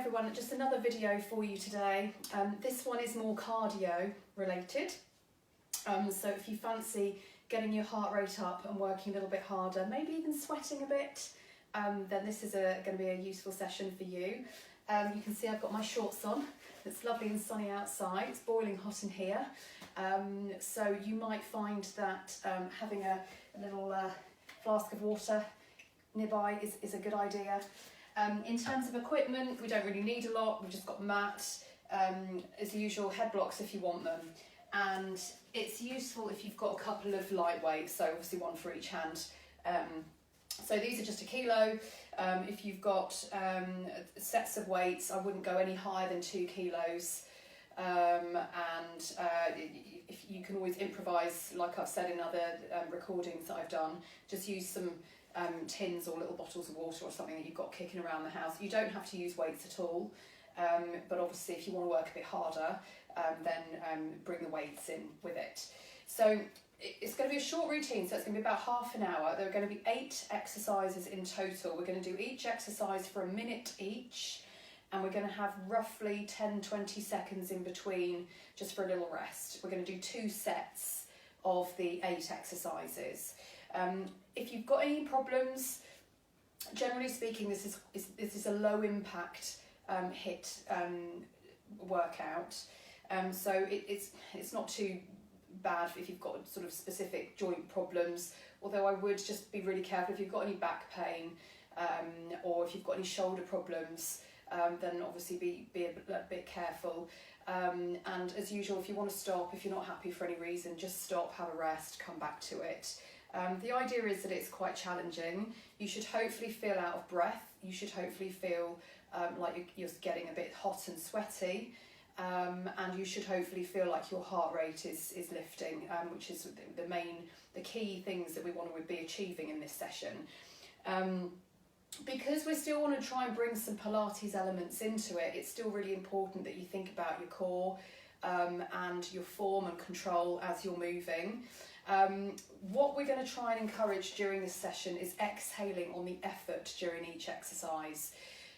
everyone, just another video for you today. This one is more cardio related. So if you fancy getting your heart rate up and working a little bit harder, maybe even sweating a bit, then this is going to be a useful session for you. You can see I've got my shorts on. It's lovely and sunny outside. It's boiling hot in here. So you might find that having a little flask of water nearby is a good idea. In terms of equipment, we don't really need a lot. We've just got mat, as usual, head blocks if you want them. And it's useful if you've got a couple of lightweights, so obviously one for each hand. So these are just 1 kilo. If you've got sets of weights, I wouldn't go any higher than 2 kilos. If you can always improvise, like I've said in other recordings that I've done, just use some tins or little bottles of water or something that you've got kicking around the house. You don't have to use weights at all, but obviously if you want to work a bit harder, then bring the weights in with it. So it's going to be a short routine, so it's going to be about half an hour. There are going to be 8 exercises in total. We're going to do each exercise for 1 minute each, and we're going to have roughly 10-20 seconds in between just for a little rest. We're going to do 2 sets of the 8 exercises. If you've got any problems, generally speaking, this is a low impact HIIT workout. So it's not too bad if you've got sort of specific joint problems, although I would just be really careful if you've got any back pain or if you've got any shoulder problems, then obviously be a bit careful. And as usual, if you want to stop, if you're not happy for any reason, just stop, have a rest, come back to it. The idea is that it's quite challenging. You should hopefully feel out of breath. You should hopefully feel like you're getting a bit hot and sweaty. And you should hopefully feel like your heart rate is lifting, which is the key things that we want to be achieving in this session. Because we still want to try and bring some Pilates elements into it, it's still really important that you think about your core and your form and control as you're moving. What we're going to try and encourage during this session is exhaling on the effort during each exercise.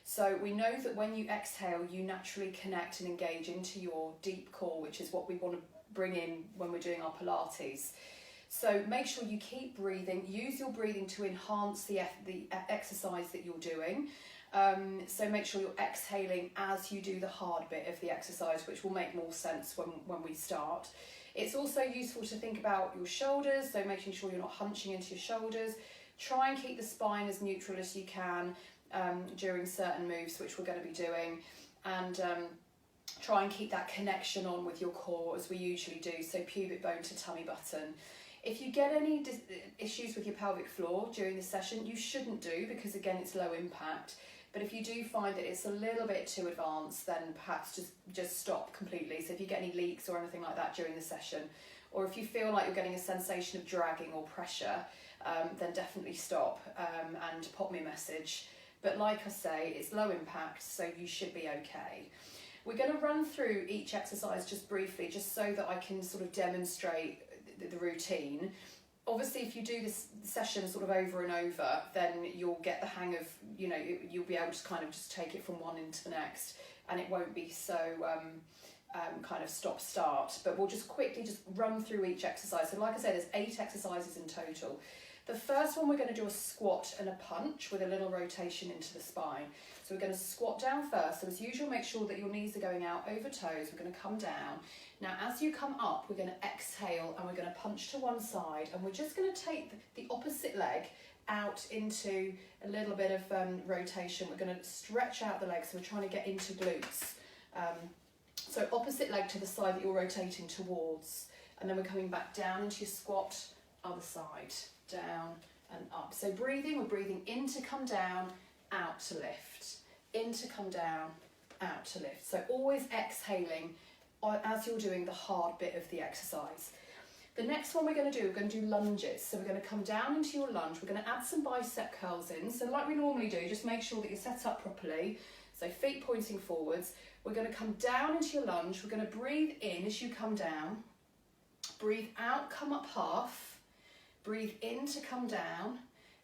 So we know that when you exhale, you naturally connect and engage into your deep core, which is what we want to bring in when we're doing our Pilates. So make sure you keep breathing, use your breathing to enhance the exercise that you're doing. So make sure you're exhaling as you do the hard bit of the exercise, which will make more sense when we start. It's also useful to think about your shoulders, so making sure you're not hunching into your shoulders. Try and keep the spine as neutral as you can during certain moves, which we're going to be doing, and try and keep that connection on with your core as we usually do, so pubic bone to tummy button. If you get any issues with your pelvic floor during the session, you shouldn't do, because again it's low impact. But if you do find that it's a little bit too advanced, then perhaps just stop completely. So if you get any leaks or anything like that during the session, or if you feel like you're getting a sensation of dragging or pressure, then definitely stop and pop me a message. But like I say, it's low impact, so you should be okay. We're going to run through each exercise just briefly, just so that I can sort of demonstrate the routine. Obviously, if you do this session sort of over and over, then you'll get the hang of, you'll be able to kind of just take it from one into the next, and it won't be so kind of stop-start. But we'll just quickly run through each exercise. So like I said, there's 8 exercises in total. The first one, we're going to do a squat and a punch with a little rotation into the spine. So we're going to squat down first. So as usual, make sure that your knees are going out over toes. We're going to come down. Now, as you come up, we're going to exhale and we're going to punch to one side. And we're just going to take the opposite leg out into a little bit of rotation. We're going to stretch out the legs. So we're trying to get into glutes. So opposite leg to the side that you're rotating towards. And then we're coming back down into your squat, other side. Down and up. So breathing, we're breathing in to come down, out to lift. In to come down, out to lift. So always exhaling as you're doing the hard bit of the exercise. The next one we're going to do lunges. So we're going to come down into your lunge. We're going to add some bicep curls in. So like we normally do, just make sure that you're set up properly. So feet pointing forwards. We're going to come down into your lunge. We're going to breathe in as you come down. Breathe out, come up half. Breathe in to come down,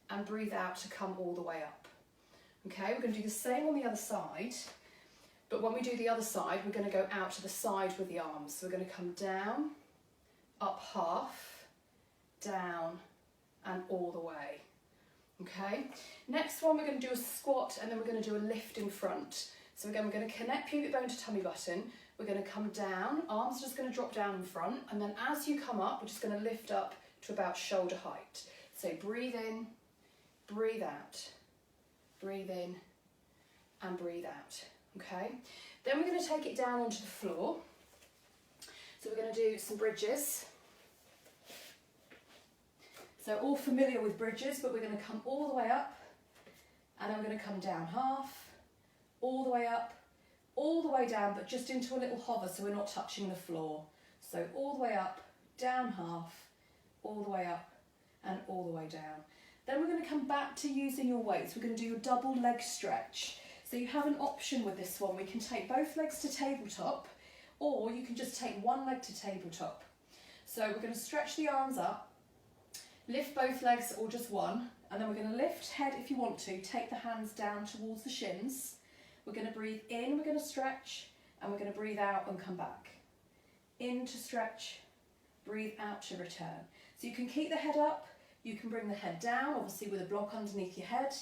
and breathe out to come all the way up. Okay, we're going to do the same on the other side. But when we do the other side, we're going to go out to the side with the arms. So we're going to come down, up half, down, and all the way. Okay, next one we're going to do a squat, and then we're going to do a lift in front. So again, we're going to connect pubic bone to tummy button. We're going to come down, arms are just going to drop down in front, and then as you come up, we're just going to lift up to about shoulder height. So breathe in, breathe out, breathe in, and breathe out. Okay, then we're going to take it down onto the floor. So we're going to do some bridges. So all familiar with bridges, but we're going to come all the way up, and then we're going to come down half, all the way up, all the way down, but just into a little hover so we're not touching the floor. So all the way up, down half, all the way up, and all the way down. Then we're going to come back to using your weights. We're going to do a double leg stretch. So you have an option with this one. We can take both legs to tabletop, or you can just take one leg to tabletop. So we're going to stretch the arms up, lift both legs or just one, and then we're going to lift head if you want to, take the hands down towards the shins. We're going to breathe in, we're going to stretch, and we're going to breathe out and come back. In to stretch, breathe out to return. So you can keep the head up, you can bring the head down, obviously with a block underneath your head,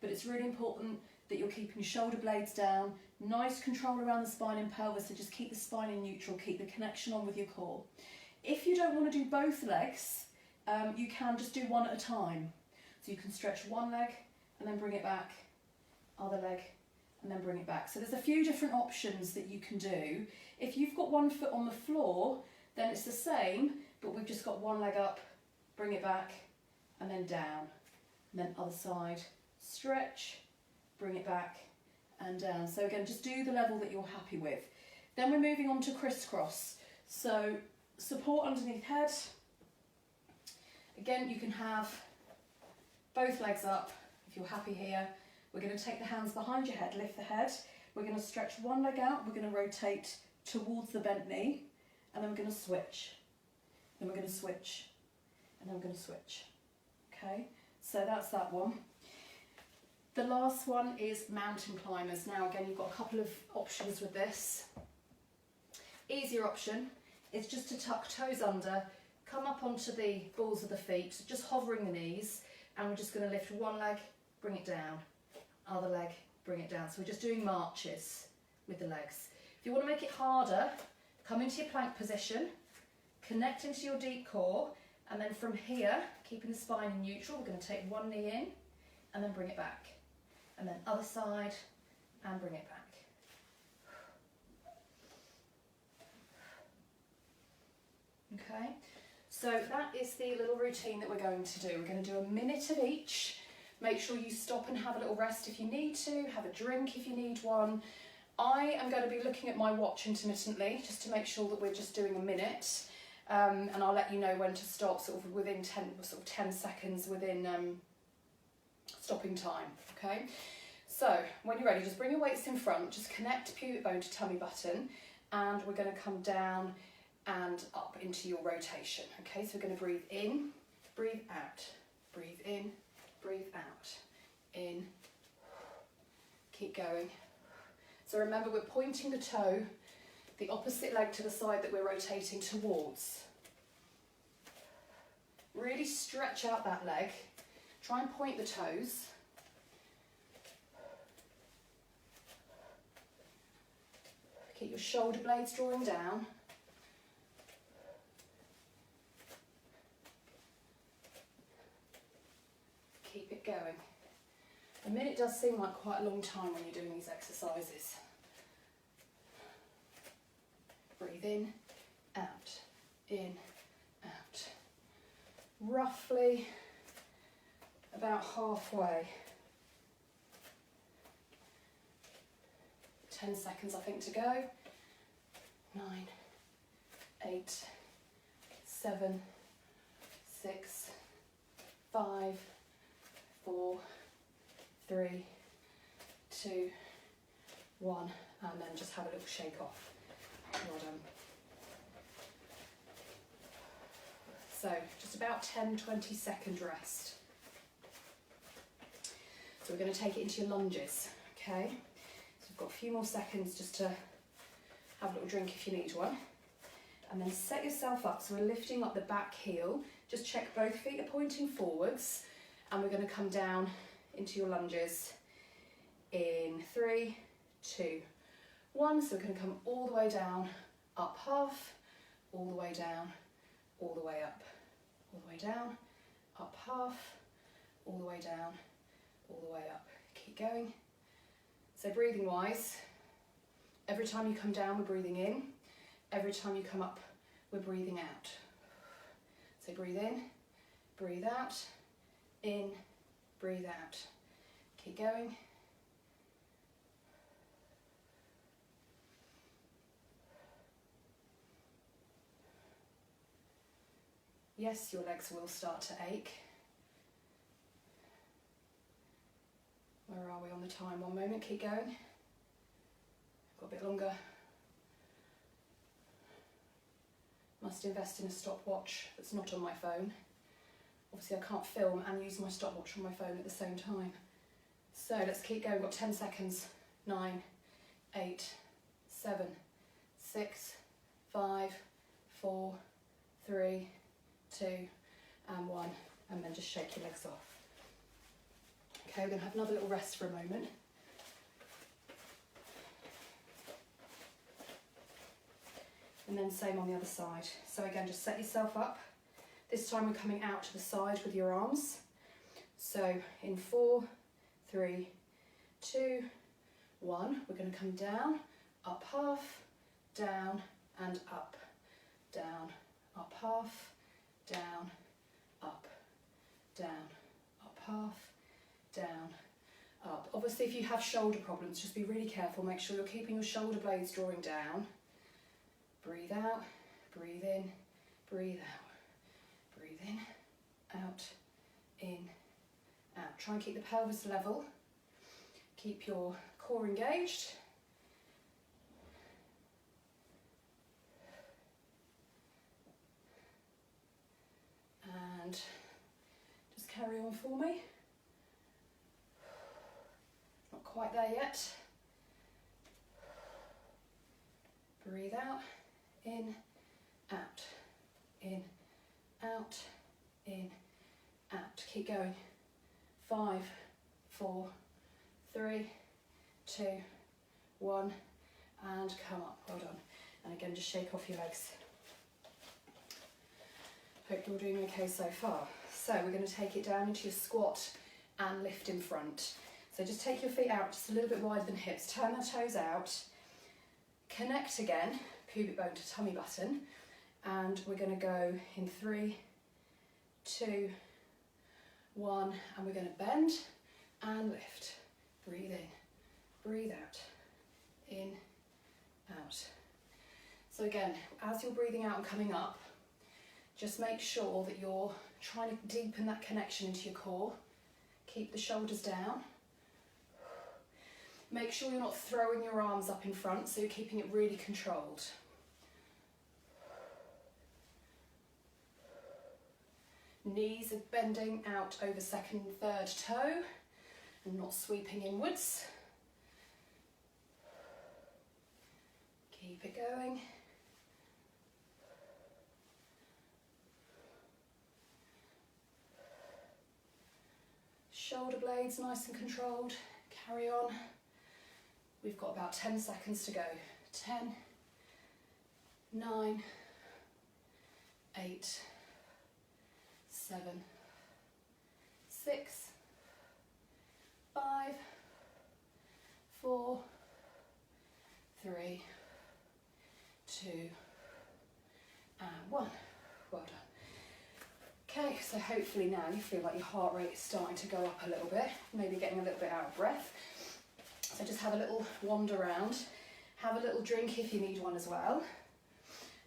but it's really important that you're keeping your shoulder blades down, nice control around the spine and pelvis, so just keep the spine in neutral, keep the connection on with your core. If you don't want to do both legs, you can just do one at a time. So you can stretch one leg and then bring it back, other leg and then bring it back. So there's a few different options that you can do. If you've got one foot on the floor, then it's the same, but we've just got one leg up, bring it back and then down. And then other side, stretch, bring it back and down. So again, just do the level that you're happy with. Then we're moving on to crisscross. So support underneath head. Again, you can have both legs up if you're happy here. We're going to take the hands behind your head, lift the head. We're going to stretch one leg out, we're going to rotate towards the bent knee, and then we're going to switch. Then we're going to switch, and then we're going to switch. Okay, so that's that one. The last one is mountain climbers. Now again, you've got a couple of options with this. Easier option is just to tuck toes under, come up onto the balls of the feet, just hovering the knees, and we're just going to lift one leg, bring it down, other leg, bring it down. So we're just doing marches with the legs. If you want to make it harder, come into your plank position, connect into your deep core, and then from here, keeping the spine in neutral, we're going to take one knee in, and then bring it back. And then other side, and bring it back. Okay, so that is the little routine that we're going to do. We're going to do a minute of each. Make sure you stop and have a little rest if you need to, have a drink if you need one. I am going to be looking at my watch intermittently just to make sure that we're just doing a minute, and I'll let you know when to stop, sort of within 10 seconds within stopping time. Okay, so when you're ready, just bring your weights in front, just connect pubic bone to tummy button, and we're going to come down and up into your rotation. Okay, so we're going to breathe in, breathe out, breathe in, breathe out, in, keep going. So remember, we're pointing the toe, the opposite leg to the side that we're rotating towards. Really stretch out that leg, try and point the toes. Keep your shoulder blades drawing down. Keep it going. A minute does seem like quite a long time when you're doing these exercises. Breathe in, out, out. Roughly about halfway. 10 seconds I think to go. 9, 8, 7, 6, 5, 4, 3, 2, 1, and then just have a little shake off. Well done. So just about 10-20 second rest. So we're going to take it into your lunges, okay? So we've got a few more seconds just to have a little drink if you need one. And then set yourself up. So we're lifting up the back heel. Just check both feet are pointing forwards. And we're going to come down into your lunges in 3, 2, 1. So we're going to come all the way down, up half, all the way down, all the way up, all the way down, up half, all the way down, all the way up. Keep going. So breathing wise, every time you come down, we're breathing in. Every time you come up, we're breathing out. So breathe in, breathe out, in, breathe out. Keep going. Yes, your legs will start to ache. Where are we on the time? One moment, keep going. Got a bit longer. Must invest in a stopwatch that's not on my phone. Obviously I can't film and use my stopwatch on my phone at the same time. So let's keep going, we've got 10 seconds. 9, 8, 7, 6, 5, 4, 3, 2, and 1. And then just shake your legs off. Okay, we're going to have another little rest for a moment. And then same on the other side. So again, just set yourself up. This time we're coming out to the side with your arms. So in 4, 3, 2, 1, we're going to come down, up half, down and up, down, up half, down, up, down, up half, down, up. Obviously if you have shoulder problems, just be really careful, make sure you're keeping your shoulder blades drawing down. Breathe out, breathe in, breathe out, breathe in, out, out. Try and keep the pelvis level, keep your core engaged. And just carry on for me. Not quite there yet. Breathe out, in, out, in, out, in, out. Keep going. 5, 4, 3, 2, 1, and come up. Well done. And again, just shake off your legs. Hope you're doing okay so far. So we're going to take it down into your squat and lift in front. So just take your feet out just a little bit wider than hips. Turn the toes out. Connect again, pubic bone to tummy button. And we're going to go in 3, 2, 1, and we're going to bend and lift. Breathe in, breathe out, in, out. So again, as you're breathing out and coming up, just make sure that you're trying to deepen that connection into your core. Keep the shoulders down. Make sure you're not throwing your arms up in front, so you're keeping it really controlled. Knees are bending out over second and third toe and not sweeping inwards. Keep it going. Shoulder blades nice and controlled. Carry on. We've got about 10 seconds to go. 10, 9, 8, 7, 6, 5, 4, 3, 2, and 1. Well done. Okay, so hopefully now you feel like your heart rate is starting to go up a little bit, maybe getting a little bit out of breath. So just have a little wander around, have a little drink if you need one as well.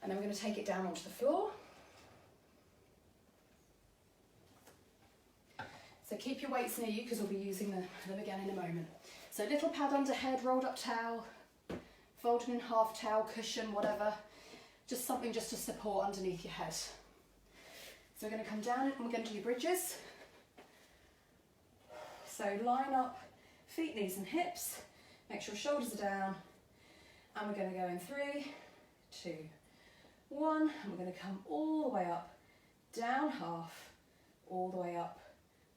And then we're going to take it down onto the floor. So keep your weights near you because we'll be using them again in a moment. So little pad under head, rolled up towel, folded in half towel, cushion, whatever. Just something just to support underneath your head. So we're going to come down and we're going to do bridges. So line up, feet, knees and hips, Make sure shoulders are down. And we're going to go in 3, 2, 1. And we're going to come all the way up, down half, all the way up,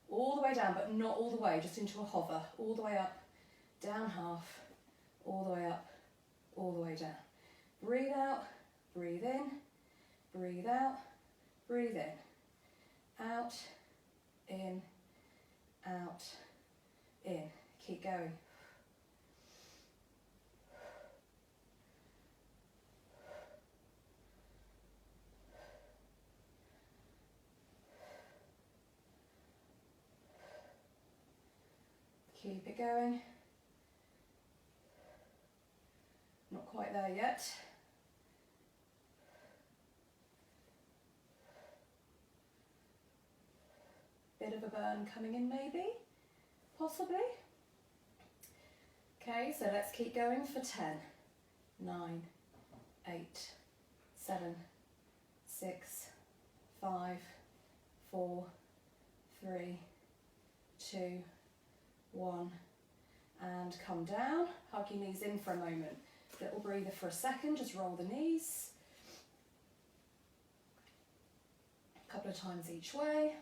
all the way down, but not all the way, just into a hover. All the way up, down half, all the way up, all the way down. Breathe out, breathe in, breathe out, breathe in. Out, in, out, in. Keep going. Keep it going. Not quite there yet. Bit of a burn coming in maybe, possibly. Okay, so let's keep going for 10, 9, 8, 7, 6, 5, 4, 3, 2, 1, and come down. Hug your knees in for a moment. Little breather for a second, just roll the knees. A couple of times each way.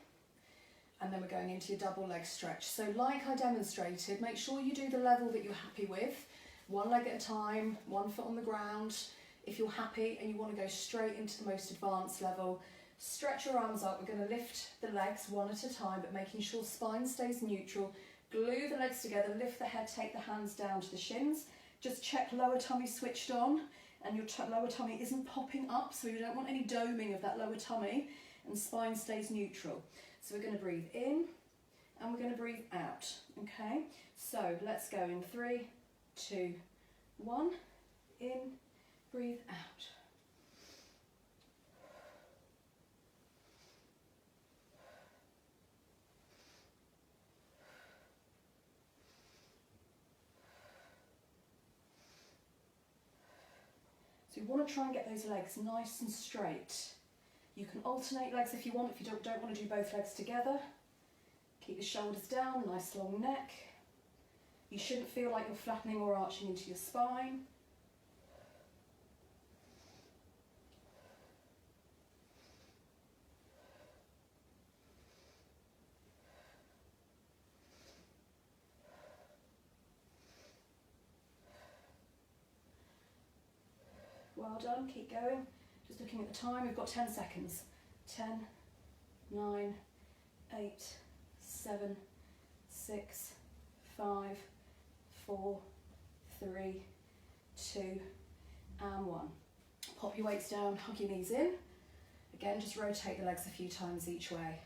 And then we're going into your double leg stretch. So like I demonstrated, make sure you do the level that you're happy with. One leg at a time, 1 foot on the ground. If you're happy and you want to go straight into the most advanced level, stretch your arms up. We're going to lift the legs one at a time, but making sure spine stays neutral. Glue the legs together, lift the head, take the hands down to the shins. Just check lower tummy switched on and your lower tummy isn't popping up, so you don't want any doming of that lower tummy, and spine stays neutral. So we're going to breathe in and we're going to breathe out, okay? So let's go in 3, 2, 1, in, breathe out. So you want to try and get those legs nice and straight. You can alternate legs if you want, if you don't want to do both legs together. Keep the shoulders down, nice long neck. You shouldn't feel like you're flattening or arching into your spine. Well done, keep going. Just looking at the time, we've got 10 seconds. 10, 9, 8, 7, 6, 5, 4, 3, 2, and 1. Pop your weights down, hug your knees in. Again, just rotate the legs a few times each way.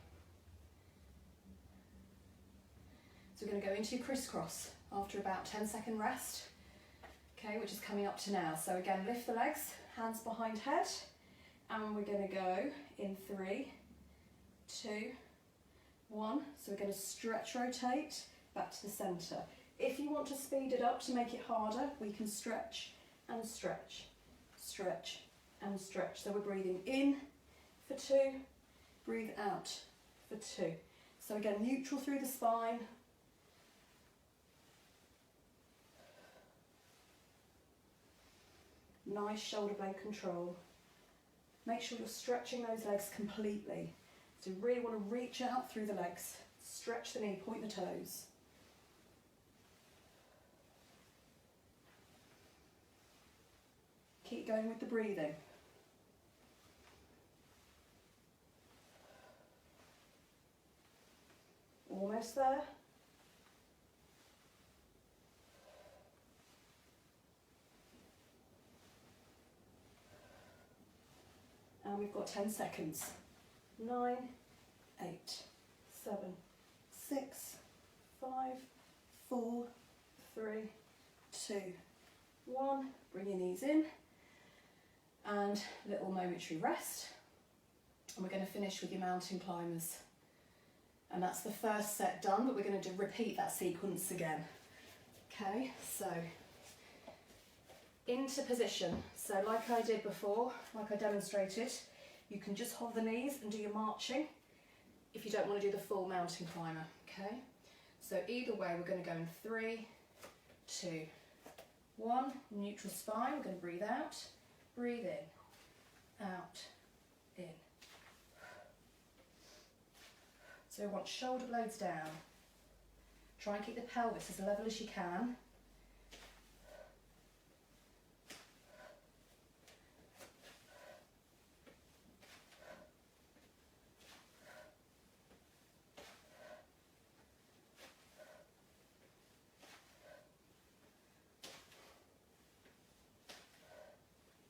So we're going to go into crisscross after about 10-second rest. Okay, which is coming up to now. So again, lift the legs, hands behind head, and we're going to go in 3, 2, 1. So we're going to stretch, rotate back to the centre. If you want to speed it up to make it harder, we can stretch and stretch, stretch and stretch. So we're breathing in for 2, breathe out for 2. So again, neutral through the spine. Nice shoulder blade control. Make sure you're stretching those legs completely. So you really want to reach out through the legs. Stretch the knee, point the toes. Keep going with the breathing. Almost there. And we've got 10 seconds. 9, 8, 7, 6, 5, 4, 3, 2, 1. Bring your knees in. And little momentary rest. And we're going to finish with your mountain climbers. And that's the first set done, but we're going to repeat that sequence again. Okay, so into position. So like I did before, like I demonstrated, you can just hold the knees and do your marching if you don't want to do the full mountain climber, okay? So either way, we're going to go in 3, 2, 1, neutral spine. We're going to breathe out, breathe in, out, in. So we want shoulder blades down. Try and keep the pelvis as level as you can.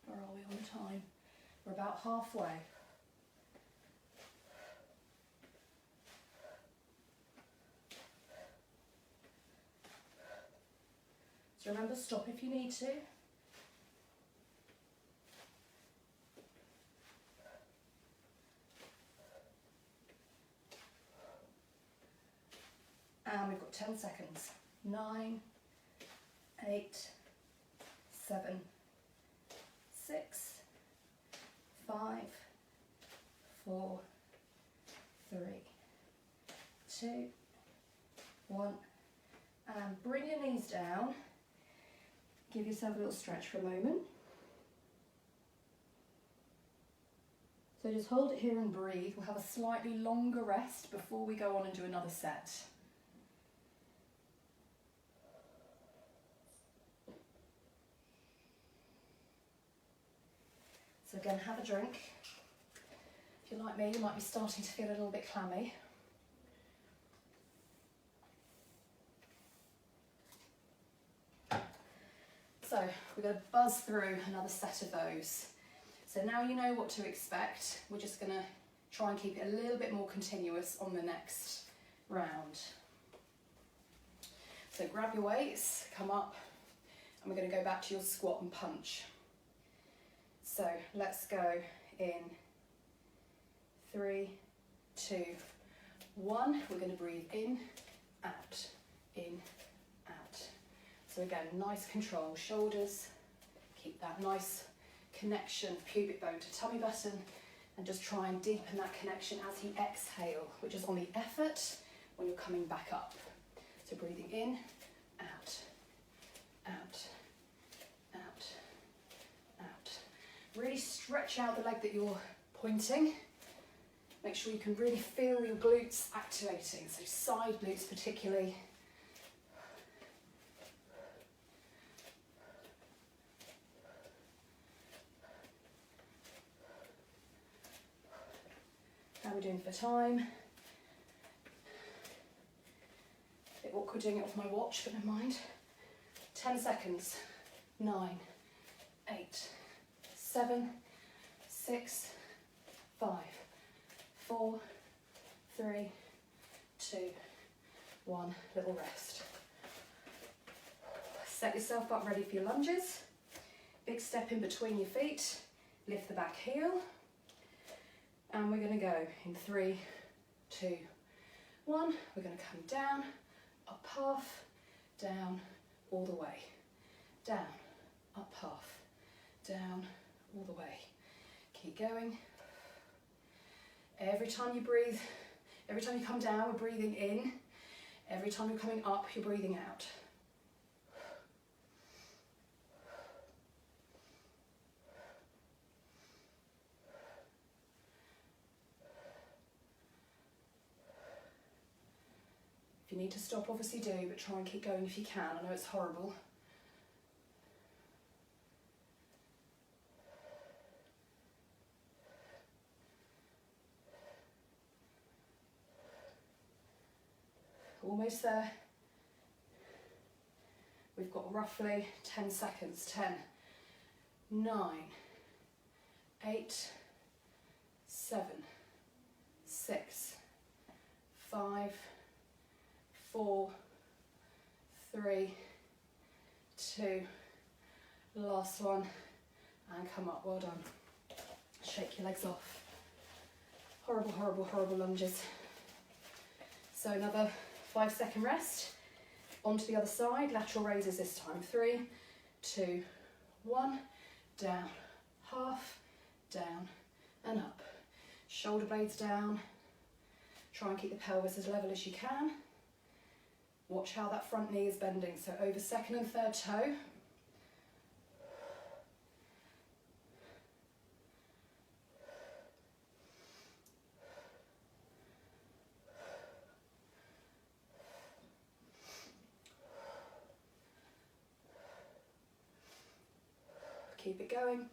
Where are we on time? We're about halfway. So remember, stop if you need to. And we've got 10 seconds. 9, 8, 7, 6, 5, 4, 3, 2, 1. And bring your knees down. Give yourself a little stretch for a moment. So just hold it here and breathe. We'll have a slightly longer rest before we go on and do another set. So again, have a drink. If you're like me, you might be starting to feel a little bit clammy. So we're going to buzz through another set of those. So now you know what to expect. We're just going to try and keep it a little bit more continuous on the next round. So grab your weights, come up, and we're going to go back to your squat and punch. So let's go in 3, 2, 1. We're going to breathe in, out, in, out. So again, nice control, shoulders, keep that nice connection, pubic bone to tummy button, and just try and deepen that connection as you exhale, which is on the effort when you're coming back up. So breathing in, out, out, out, out. Really stretch out the leg that you're pointing. Make sure you can really feel your glutes activating, so side glutes particularly. How are we doing for time? A bit awkward doing it off my watch, but never mind. 10 seconds. 9, 8, 7, 6, 5, 4, 3, 2, 1. Little rest. Set yourself up ready for your lunges. Big step in between your feet. Lift the back heel. And we're going to go in 3, 2, 1. We're going to come down, up half, down, all the way. Down, up half, down, all the way. Keep going. Every time you breathe, every time you come down, we're breathing in. Every time you're coming up, you're breathing out. If you need to stop, obviously do, but try and keep going if you can. I know it's horrible. Almost there. We've got roughly 10 seconds. 10, 9, 8, 7, 6, 5, 4, 3, 2, last one, and come up. Well done. Shake your legs off. Horrible, horrible, horrible lunges. So another 5-second rest. Onto the other side, lateral raises this time. 3, 2, 1, down, half, down, and up. Shoulder blades down. Try and keep the pelvis as level as you can. Watch how that front knee is bending, so over second and third toe. Keep it going.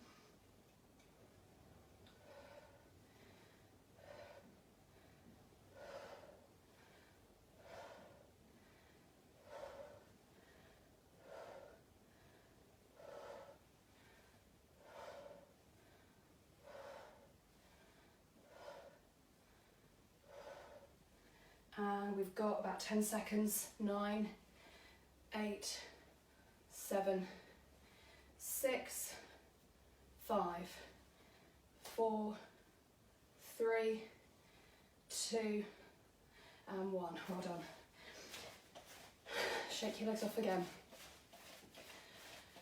And we've got about 10 seconds. 9, 8, 7, 6, 5, 4, 3, 2, and 1. Well done. Shake your legs off again.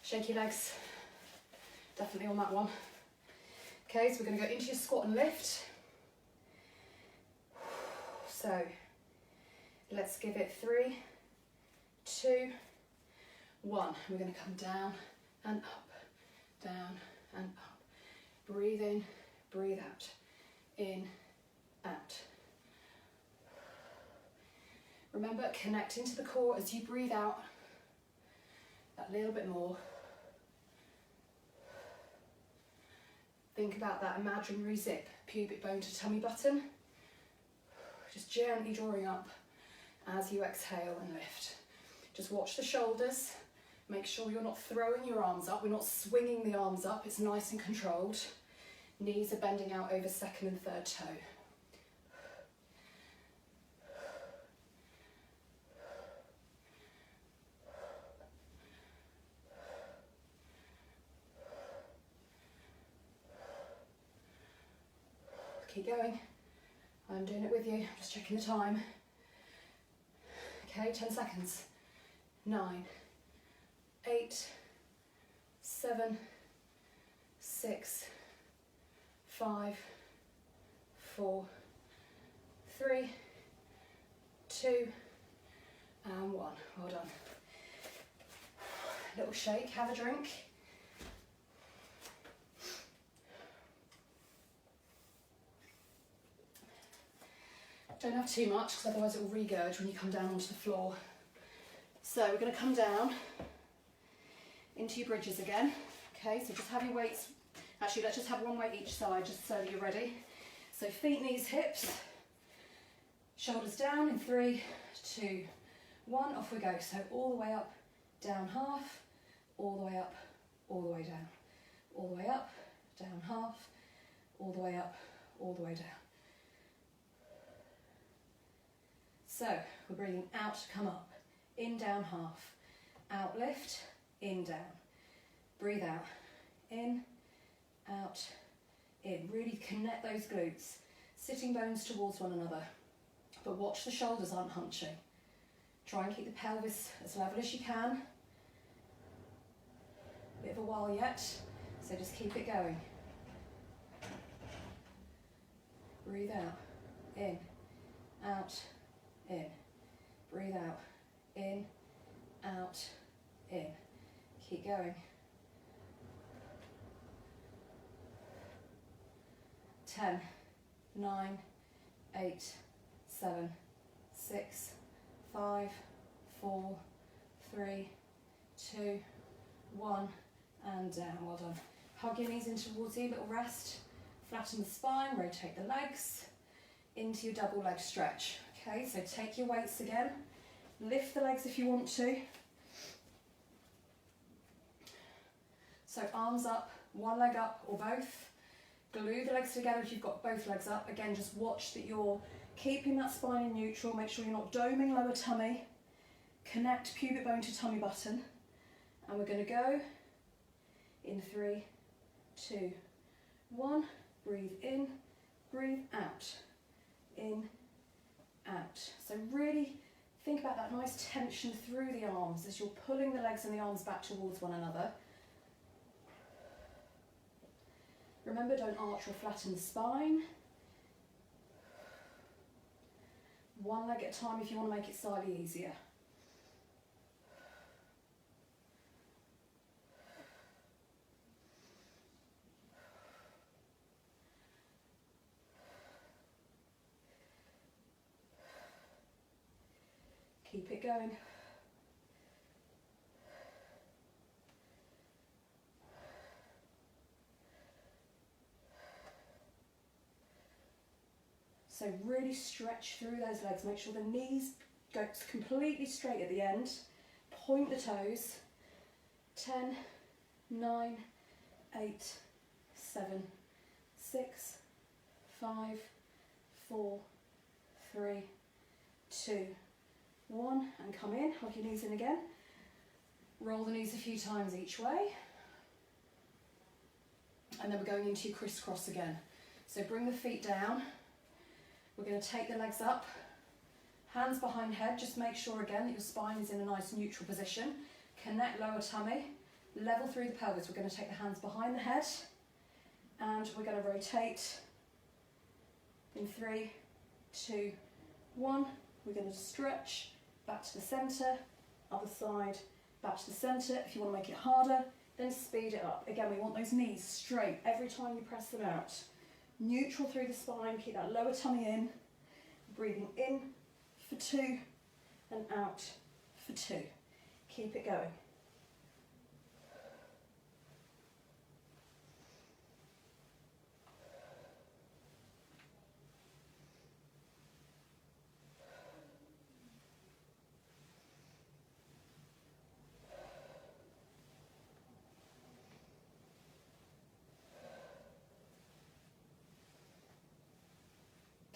Shake your legs. Definitely on that one. Okay, so we're going to go into your squat and lift. So let's give it 3, 2, 1. We're going to come down and up, down and up. Breathe in, breathe out. In, out. Remember, connecting to the core as you breathe out. That little bit more. Think about that imaginary zip, pubic bone to tummy button. Just gently drawing up as you exhale and lift. Just watch the shoulders. Make sure you're not throwing your arms up. We're not swinging the arms up. It's nice and controlled. Knees are bending out over second and third toe. Keep going. I'm doing it with you. Just checking the time. Okay, 10 seconds. 9, 8, 7, 6, 5, 4, 3, 2, and 1. Well done. Little shake, have a drink. Don't have too much because otherwise it will regurge when you come down onto the floor. So we're going to come down into your bridges again. Okay, so just have your weights. Actually, let's just have one weight each side just so that you're ready. So feet, knees, hips, shoulders down in 3, 2, 1. Off we go. So all the way up, down half, all the way up, all the way down, all the way up, down half, all the way up, all the way down. So we're breathing out to come up, in, down, half, out, lift, in, down. Breathe out, in, out, in. Really connect those glutes, sitting bones towards one another, but watch the shoulders aren't hunching. Try and keep the pelvis as level as you can. Bit of a while yet, so just keep it going. Breathe out, in, out, in. Breathe out, in, out, in. Keep going. 10, 9, 8, 7, 6, 5, 4, 3, 2, 1, and down. Well done. Hug your knees in towards you, little rest. Flatten the spine, rotate the legs into your double leg stretch. Okay, so take your weights again. Lift the legs if you want to. So arms up, one leg up or both. Glue the legs together if you've got both legs up. Again, just watch that you're keeping that spine in neutral. Make sure you're not doming lower tummy. Connect pubic bone to tummy button. And we're going to go in 3, 2, 1. Breathe in, breathe out. In, out. So really think about that nice tension through the arms as you're pulling the legs and the arms back towards one another. Remember, don't arch or flatten the spine. One leg at a time if you want to make it slightly easier. Keep it going. So really stretch through those legs. Make sure the knees go completely straight at the end. Point the toes. 10, 9, 8, 7, 6, 5, 4, 3, 2, 1. And come in, hug your knees in again. Roll the knees a few times each way. And then we're going into your crisscross again. So bring the feet down. We're going to take the legs up. Hands behind head. Just make sure again that your spine is in a nice neutral position. Connect lower tummy. Level through the pelvis. We're going to take the hands behind the head. And we're going to rotate in 3, 2, 1. We're going to stretch back to the centre, other side, back to the centre. If you want to make it harder, then speed it up. Again, we want those knees straight every time you press them out. Neutral through the spine, keep that lower tummy in. Breathing in for 2 and out for 2. Keep it going.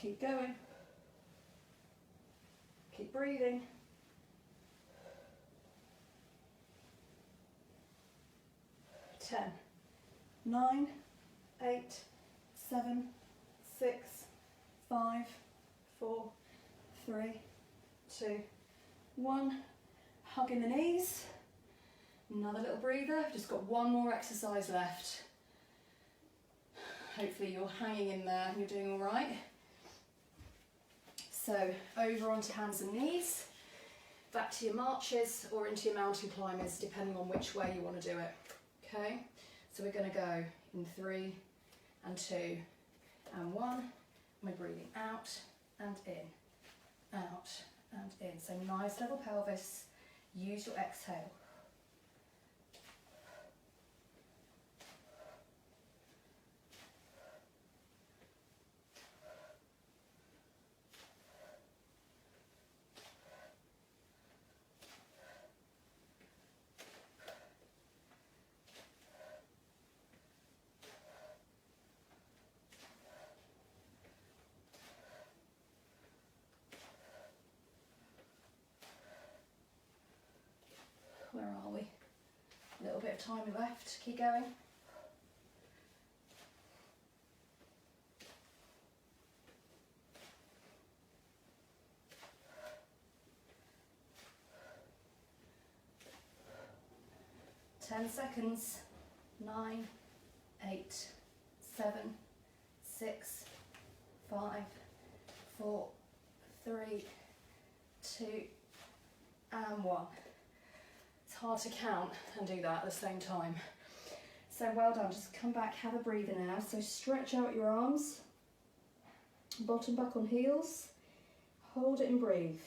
Keep going. Keep breathing. 10, 9, 8, 7, 6, 5, 4, 3, 2, 1. Hugging the knees. Another little breather. Just got one more exercise left. Hopefully you're hanging in there and you're doing all right. So over onto hands and knees, back to your marches or into your mountain climbers, depending on which way you want to do it. Okay, so we're going to go in 3 and 2 and 1. We're breathing out and in, out and in. So nice level pelvis. Use your exhale. Where are we? A little bit of time left. Keep going. Ten seconds. 9, 8, 7, 6, 5, 4, 3, 2, and 1. It's hard to count and do that at the same time. So well done. Just come back, have a breather now. So stretch out your arms, bottom back on heels, hold it and breathe.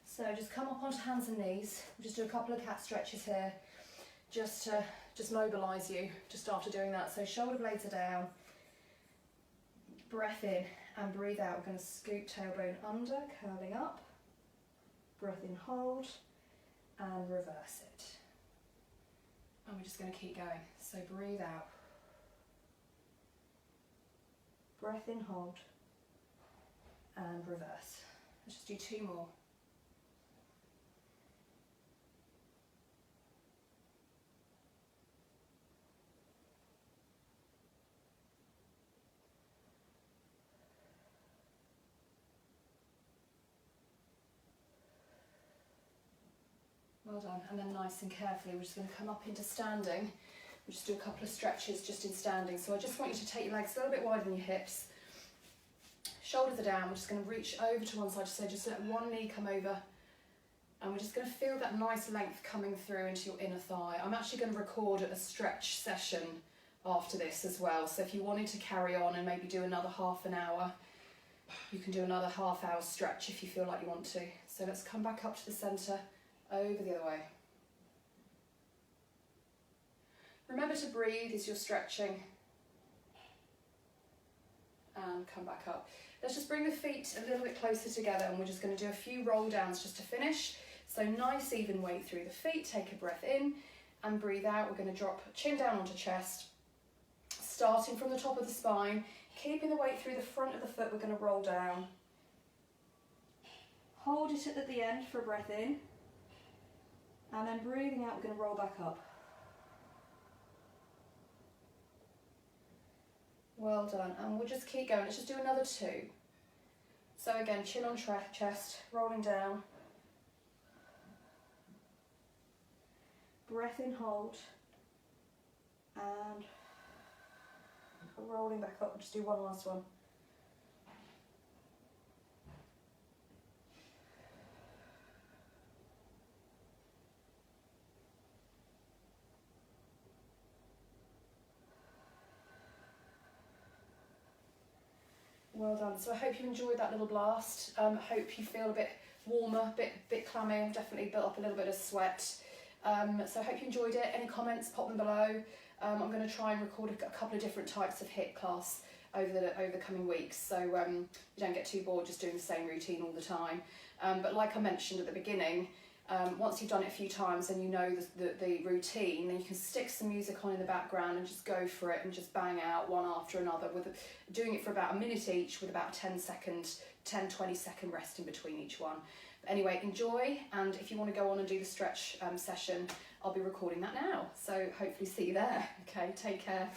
So just come up onto hands and knees. We'll just do a couple of cat stretches here, just to mobilise you just after doing that. So shoulder blades are down, breath in and breathe out. We're going to scoop tailbone under, curling up, breath in, hold, and reverse it. And we're just going to keep going. So breathe out, breath in, hold, and reverse. Let's just do 2 more. Well done. And then nice and carefully, we're just going to come up into standing. We'll just do a couple of stretches just in standing. So I just want you to take your legs a little bit wider than your hips. Shoulders are down. We're just going to reach over to one side. So just let one knee come over. And we're just going to feel that nice length coming through into your inner thigh. I'm actually going to record a stretch session after this as well. So if you wanted to carry on and maybe do another half an hour, you can do another half-hour stretch if you feel like you want to. So let's come back up to the centre, over the other way. Remember to breathe as you're stretching. And come back up. Let's just bring the feet a little bit closer together, and we're just going to do a few roll downs just to finish. So nice even weight through the feet. Take a breath in and breathe out. We're going to drop chin down onto chest, starting from the top of the spine, keeping the weight through the front of the foot. We're going to roll down. Hold it at the end for a breath in, and then breathing out, we're going to roll back up. Well done, and we'll just keep going. Let's just do another 2. So again, chin on chest, rolling down. Breath in, hold, and rolling back up. We'll just do one last one. Well done. So I hope you enjoyed that little blast. Hope you feel a bit warmer, bit clammy. I've definitely built up a little bit of sweat. So I hope you enjoyed it. Any comments, pop them below. I'm going to try and record a couple of different types of HIIT class over the coming weeks, so you don't get too bored just doing the same routine all the time. But like I mentioned at the beginning, once you've done it a few times and you know the routine, then you can stick some music on in the background and just go for it and just bang out one after another, doing it for about a minute each with about 10-20 second rest in between each one. But anyway, enjoy, and if you want to go on and do the stretch session, I'll be recording that now, so hopefully see you there. Okay, take care.